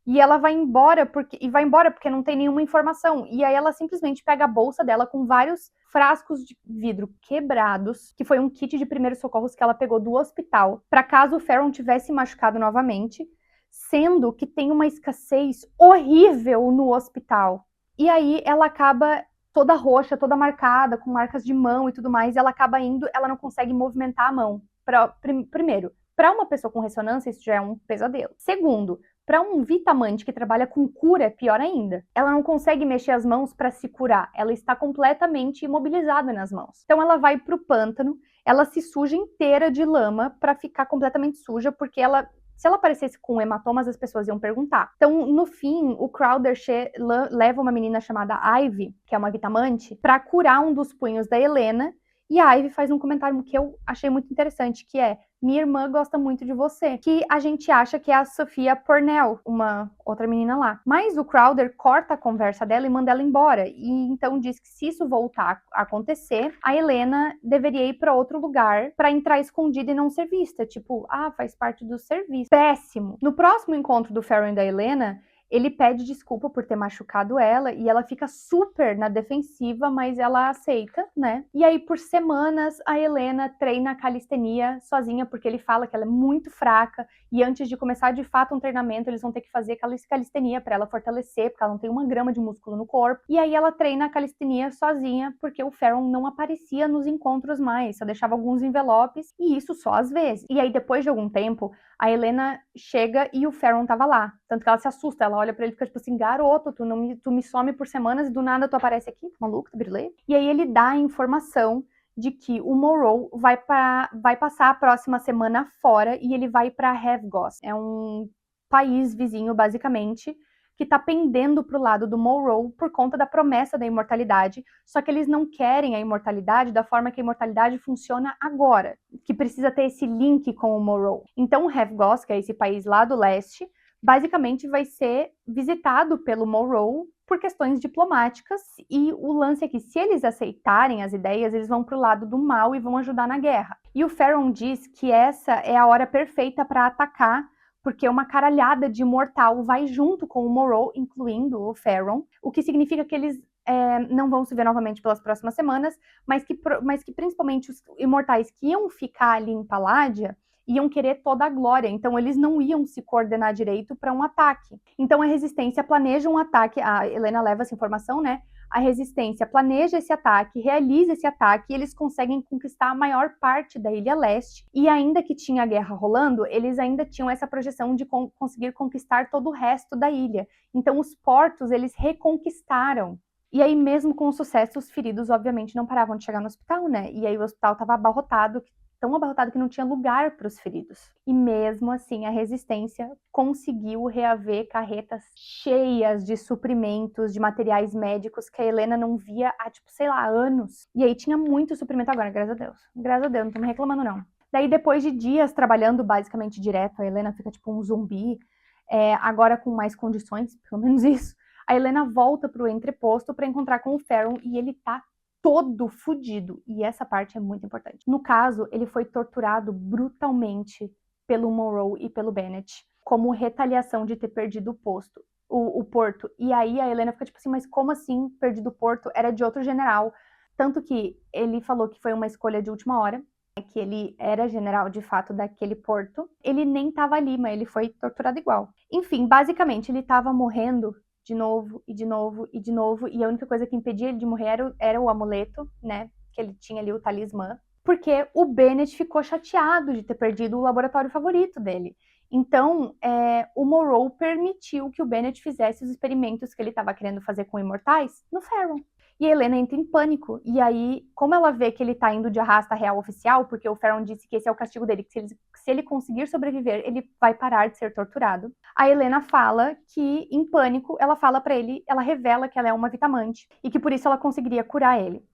E ela vai embora porque não tem nenhuma informação. E aí ela simplesmente pega a bolsa dela com vários frascos de vidro quebrados, que foi um kit de primeiros socorros que ela pegou do hospital, para caso o Theron tivesse machucado novamente, sendo que tem uma escassez horrível no hospital. E aí ela acaba toda roxa, toda marcada, com marcas de mão e tudo mais, e ela acaba indo, ela não consegue movimentar a mão. Primeiro, para uma pessoa com ressonância, isso já é um pesadelo. Segundo, para um vitamante que trabalha com cura, é pior ainda. Ela não consegue mexer as mãos para se curar, ela está completamente imobilizada nas mãos. Então ela vai pro pântano, ela se suja inteira de lama para ficar completamente suja, porque se ela aparecesse com hematomas, as pessoas iam perguntar. Então, no fim, o Crowder leva uma menina chamada Ivy, que é uma vitamante, para curar um dos punhos da Helena, e a Ivy faz um comentário que eu achei muito interessante, que é: minha irmã gosta muito de você, que a gente acha que é a Sophia Purnell, uma outra menina lá. Mas o Crowder corta a conversa dela e manda ela embora, e então diz que se isso voltar a acontecer, a Helena deveria ir para outro lugar para entrar escondida e não ser vista, tipo, faz parte do serviço. Péssimo. No próximo encontro do Theron e da Helena, ele pede desculpa por ter machucado ela e ela fica super na defensiva, mas ela aceita, né? E aí, por semanas, a Helena treina a calistenia sozinha, porque ele fala que ela é muito fraca e antes de começar de fato um treinamento, eles vão ter que fazer calistenia para ela fortalecer, porque ela não tem 1 grama de músculo no corpo. E aí ela treina a calistenia sozinha, porque o Theron não aparecia nos encontros mais, só deixava alguns envelopes, e isso só às vezes. E aí, depois de algum tempo, a Helena chega e o Theron tava lá. Tanto que ela se assusta, ela Ela olha pra ele e fica tipo assim, garoto, tu me some por semanas e do nada tu aparece aqui, tá maluco, tá brilê? E aí ele dá a informação de que o Morrow vai passar a próxima semana fora e ele vai pra Havgos. É um país vizinho, basicamente, que tá pendendo pro lado do Morrow por conta da promessa da imortalidade, só que eles não querem a imortalidade da forma que a imortalidade funciona agora, que precisa ter esse link com o Morrow. Então Havgos, que é esse país lá do leste, basicamente vai ser visitado pelo Morrow por questões diplomáticas, e o lance é que se eles aceitarem as ideias, eles vão pro lado do mal e vão ajudar na guerra. E o Farron diz que essa é a hora perfeita para atacar, porque uma caralhada de mortal vai junto com o Morrow, incluindo o Farron, o que significa que eles não vão se ver novamente pelas próximas semanas, mas que principalmente os imortais que iam ficar ali em Paládia iam querer toda a glória, então eles não iam se coordenar direito para um ataque. Então a Resistência planeja um ataque, a Helena leva essa informação, né? A Resistência planeja esse ataque, realiza esse ataque e eles conseguem conquistar a maior parte da Ilha Leste. E ainda que tinha a guerra rolando, eles ainda tinham essa projeção de conseguir conquistar todo o resto da ilha. Então os portos eles reconquistaram. E aí mesmo com o sucesso, os feridos obviamente não paravam de chegar no hospital, né? E aí o hospital estava abarrotado, tão abarrotado que não tinha lugar para os feridos. E mesmo assim, a Resistência conseguiu reaver carretas cheias de suprimentos, de materiais médicos que a Helena não via há, tipo, sei lá, anos. E aí tinha muito suprimento agora, graças a Deus. Graças a Deus, não tô me reclamando, não. Daí, depois de dias trabalhando basicamente direto, a Helena fica tipo um zumbi, agora com mais condições, pelo menos isso. A Helena volta pro entreposto para encontrar com o Farron e ele tá todo fudido, e essa parte é muito importante. No caso, ele foi torturado brutalmente pelo Morrow e pelo Bennett, como retaliação de ter perdido o porto. E aí a Helena fica tipo assim, mas como assim perdido o porto? Era de outro general. Tanto que ele falou que foi uma escolha de última hora, que ele era general de fato daquele porto. Ele nem tava ali, mas ele foi torturado igual. Enfim, basicamente ele tava morrendo de novo, e de novo, e de novo, e a única coisa que impedia ele de morrer era o amuleto, né, que ele tinha ali, o talismã, porque o Bennett ficou chateado de ter perdido o laboratório favorito dele. Então, o Morrow permitiu que o Bennett fizesse os experimentos que ele estava querendo fazer com imortais no Farron. E a Helena entra em pânico. E aí, como ela vê que ele tá indo de arrasta real oficial, porque o Farron disse que esse é o castigo dele, que se ele conseguir sobreviver, ele vai parar de ser torturado. A Helena fala que, em pânico, ela fala pra ele, ela revela que ela é uma vitamante e que por isso ela conseguiria curar ele.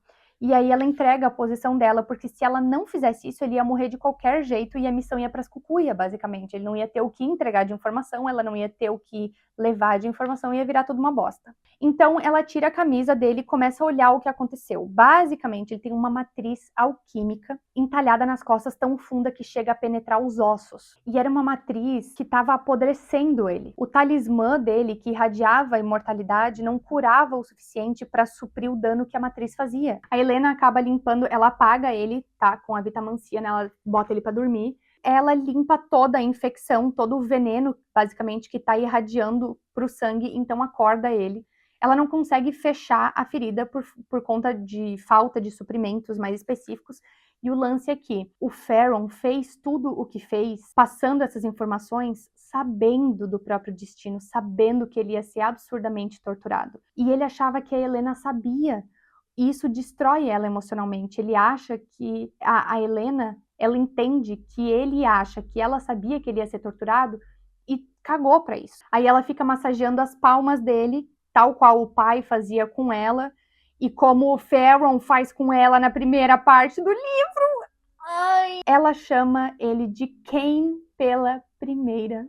E aí ela entrega a posição dela, porque se ela não fizesse isso, ele ia morrer de qualquer jeito e a missão ia pras cucuia, basicamente. Ele não ia ter o que entregar de informação, ela não ia ter o que levar de informação, ia virar tudo uma bosta. Então ela tira a camisa dele e começa a olhar o que aconteceu. Basicamente, ele tem uma matriz alquímica entalhada nas costas tão funda que chega a penetrar os ossos. E era uma matriz que estava apodrecendo ele. O talismã dele, que irradiava a imortalidade, não curava o suficiente para suprir o dano que a matriz fazia. A Helena acaba limpando, ela apaga ele, tá, com a vitamancia, né, ela bota ele para dormir. Ela limpa toda a infecção, todo o veneno, basicamente, que tá irradiando pro sangue, então acorda ele. Ela não consegue fechar a ferida por conta de falta de suprimentos mais específicos. E o lance é que o Farron fez tudo o que fez, passando essas informações, sabendo do próprio destino, sabendo que ele ia ser absurdamente torturado. E ele achava que a Helena sabia. E isso destrói ela emocionalmente. Ele acha que a Helena, ela entende que ele acha que ela sabia que ele ia ser torturado e cagou pra isso. Aí ela fica massageando as palmas dele, tal qual o pai fazia com ela, e como o Farron faz com ela na primeira parte do livro. Ai. Ela chama ele de Cain pela primeira.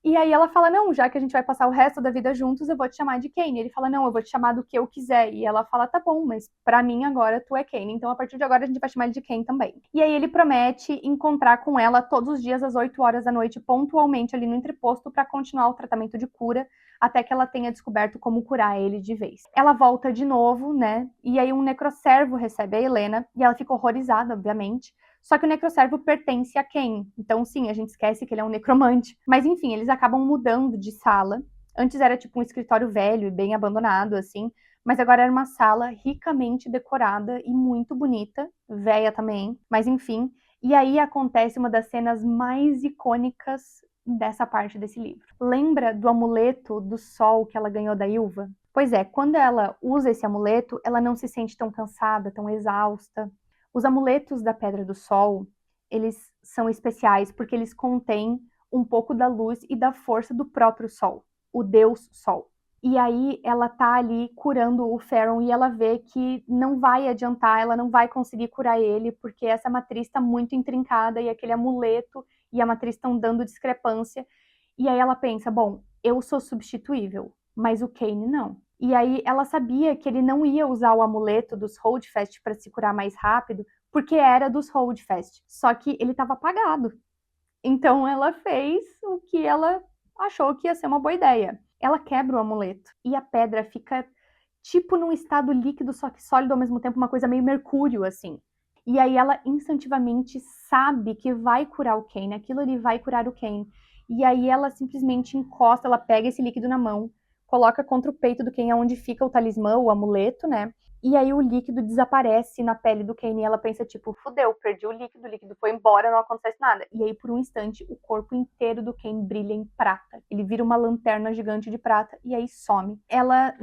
E aí ela fala, não, já que a gente vai passar o resto da vida juntos, eu vou te chamar de Cain. E ele fala, não, eu vou te chamar do que eu quiser. E ela fala, tá bom, mas pra mim agora tu é Cain. Então a partir de agora a gente vai chamar ele de Cain também. E aí ele promete encontrar com ela todos os dias às 8 horas da noite, pontualmente ali no entreposto, pra continuar o tratamento de cura, até que ela tenha descoberto como curar ele de vez. Ela volta de novo, né? E aí um necroservo recebe a Helena, e ela fica horrorizada, obviamente. Só que o necroservo pertence a Cain. Então, sim, a gente esquece que ele é um necromante. Mas, enfim, eles acabam mudando de sala. Antes era tipo um escritório velho e bem abandonado, assim. Mas agora era uma sala ricamente decorada e muito bonita. Velha também. Mas, enfim. E aí acontece uma das cenas mais icônicas dessa parte desse livro. Lembra do amuleto do sol que ela ganhou da Ylva? Pois é, quando ela usa esse amuleto, ela não se sente tão cansada, tão exausta. Os amuletos da Pedra do Sol, eles são especiais porque eles contêm um pouco da luz e da força do próprio Sol, o Deus Sol. E aí ela tá ali curando o Faron e ela vê que não vai adiantar, ela não vai conseguir curar ele, porque essa matriz tá muito intrincada e aquele amuleto e a matriz estão dando discrepância. E aí ela pensa, bom, eu sou substituível, mas o Kain não. E aí ela sabia que ele não ia usar o amuleto dos Holdfast para se curar mais rápido, porque era dos Holdfast, só que ele estava apagado. Então ela fez o que ela achou que ia ser uma boa ideia. Ela quebra o amuleto e a pedra fica tipo num estado líquido, só que sólido ao mesmo tempo, uma coisa meio mercúrio, assim. E aí ela instantivamente sabe que vai curar o Kain, aquilo ali vai curar o Kain. E aí ela simplesmente encosta, ela pega esse líquido na mão, coloca contra o peito do Kain, onde fica o talismã, o amuleto, né? E aí o líquido desaparece na pele do Kain e ela pensa, tipo, fudeu, perdi o líquido foi embora, não acontece nada. E aí, por um instante, o corpo inteiro do Kain brilha em prata. Ele vira uma lanterna gigante de prata e aí some. Ela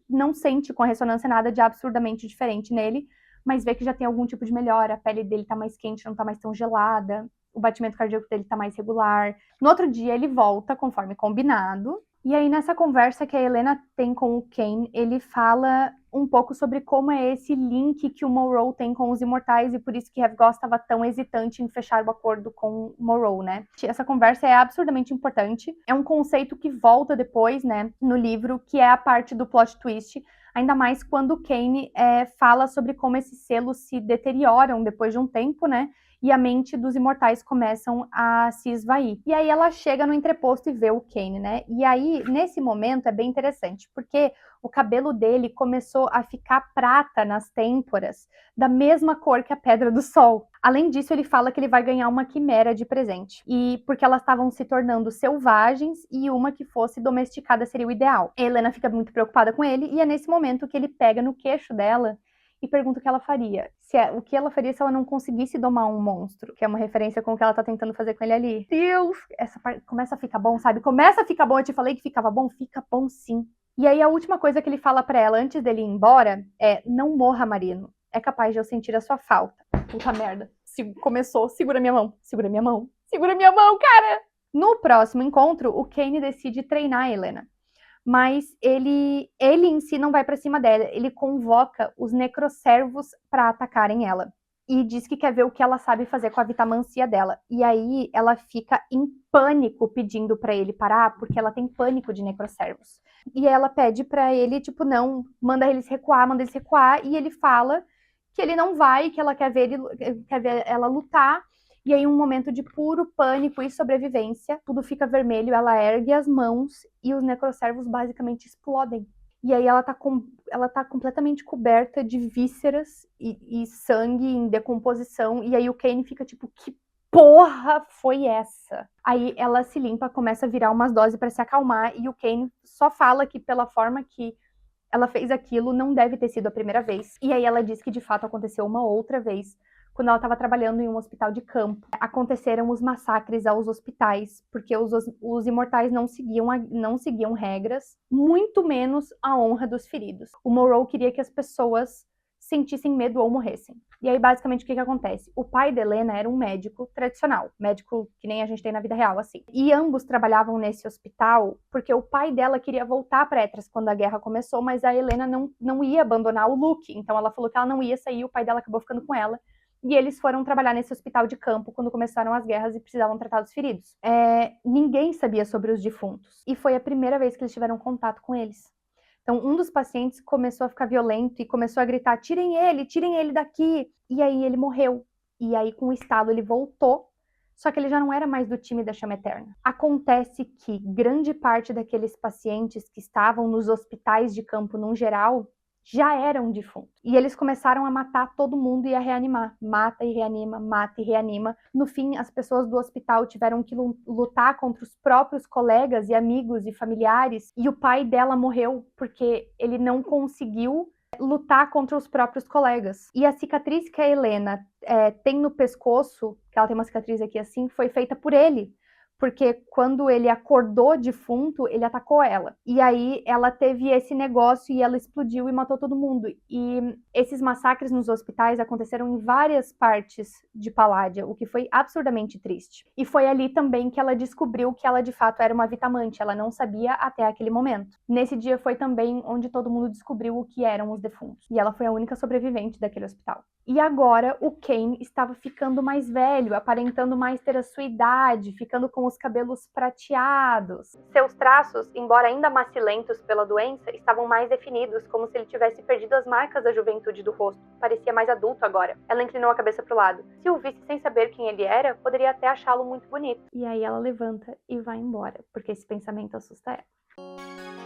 não sente com a ressonância nada de absurdamente diferente nele, mas vê que já tem algum tipo de melhora, a pele dele tá mais quente, não tá mais tão gelada, o batimento cardíaco dele tá mais regular. No outro dia, ele volta, conforme combinado. E aí, nessa conversa que a Helena tem com o Kain, ele fala um pouco sobre como é esse link que o Morrow tem com os Imortais e por isso que Ravgoss estava tão hesitante em fechar o acordo com o Morrow, né? Essa conversa é absurdamente importante. É um conceito que volta depois, né, no livro, que é a parte do plot twist, ainda mais quando o Kain fala sobre como esses selos se deterioram depois de um tempo, né? E a mente dos imortais começam a se esvair. E aí ela chega no entreposto e vê o Kain, né? E aí, nesse momento, é bem interessante, porque o cabelo dele começou a ficar prata nas têmporas, da mesma cor que a Pedra do Sol. Além disso, ele fala que ele vai ganhar uma quimera de presente. E porque elas estavam se tornando selvagens e uma que fosse domesticada seria o ideal. A Helena fica muito preocupada com ele e é nesse momento que ele pega no queixo dela e pergunta o que ela faria. O que ela faria se ela não conseguisse domar um monstro, que é uma referência com o que ela tá tentando fazer com ele ali. Deus! Essa parte começa a ficar bom, sabe? Começa a ficar bom, eu te falei que ficava bom? Fica bom sim. E aí a última coisa que ele fala pra ela antes dele ir embora é: não morra, Marino. É capaz de eu sentir a sua falta. Puta merda. Começou, segura minha mão, segura minha mão, segura minha mão, cara! No próximo encontro, o Kain decide treinar a Helena. Mas ele em si não vai pra cima dela, ele convoca os necroservos pra atacarem ela. E diz que quer ver o que ela sabe fazer com a vitamancia dela. E aí ela fica em pânico pedindo pra ele parar, porque ela tem pânico de necroservos. E ela pede pra ele, tipo, não, manda eles recuar, e ele fala que ele não vai, que ela quer ver ela lutar. E aí, um momento de puro pânico e sobrevivência, tudo fica vermelho, ela ergue as mãos e os necroservos basicamente explodem. E aí ela tá completamente coberta de vísceras e sangue em decomposição. E aí o Kain fica tipo, que porra foi essa? Aí ela se limpa, começa a virar umas doses para se acalmar. E o Kain só fala que pela forma que ela fez aquilo, não deve ter sido a primeira vez. E aí ela diz que de fato aconteceu uma outra vez, quando ela estava trabalhando em um hospital de campo. Aconteceram os massacres aos hospitais, porque os imortais não seguiam regras, muito menos a honra dos feridos. O Morrow queria que as pessoas sentissem medo ou morressem. E aí, basicamente, o que acontece? O pai da Helena era um médico tradicional, médico que nem a gente tem na vida real, assim. E ambos trabalhavam nesse hospital porque o pai dela queria voltar para Etras quando a guerra começou, mas a Helena não ia abandonar o Luke. Então ela falou que ela não ia sair, o pai dela acabou ficando com ela. E eles foram trabalhar nesse hospital de campo quando começaram as guerras e precisavam tratar dos feridos. Ninguém sabia sobre os defuntos. E foi a primeira vez que eles tiveram contato com eles. Então, um dos pacientes começou a ficar violento e começou a gritar: tirem ele daqui! E aí ele morreu. E aí, com o estalo, ele voltou. Só que ele já não era mais do time da Chama Eterna. Acontece que grande parte daqueles pacientes que estavam nos hospitais de campo, num geral, já eram defuntos. E eles começaram a matar todo mundo e a reanimar. Mata e reanima, mata e reanima. No fim, as pessoas do hospital tiveram que lutar contra os próprios colegas e amigos e familiares. E o pai dela morreu porque ele não conseguiu lutar contra os próprios colegas. E a cicatriz que a Helena tem no pescoço, que ela tem uma cicatriz aqui assim, foi feita por ele. porque quando ele acordou defunto, ele atacou ela. E aí ela teve esse negócio e ela explodiu e matou todo mundo. E esses massacres nos hospitais aconteceram em várias partes de Palladia, o que foi absurdamente triste. E foi ali também que ela descobriu que ela de fato era uma vitamante, ela não sabia até aquele momento. Nesse dia foi também onde todo mundo descobriu o que eram os defuntos. E ela foi a única sobrevivente daquele hospital. E agora o Kane estava ficando mais velho, aparentando mais ter a sua idade, ficando com os cabelos prateados. Seus traços, embora ainda macilentos pela doença, estavam mais definidos, como se ele tivesse perdido as marcas da juventude do rosto. Parecia mais adulto agora. Ela inclinou a cabeça para o lado. Se o visse sem saber quem ele era, poderia até achá-lo muito bonito. E aí ela levanta e vai embora, porque esse pensamento assusta ela.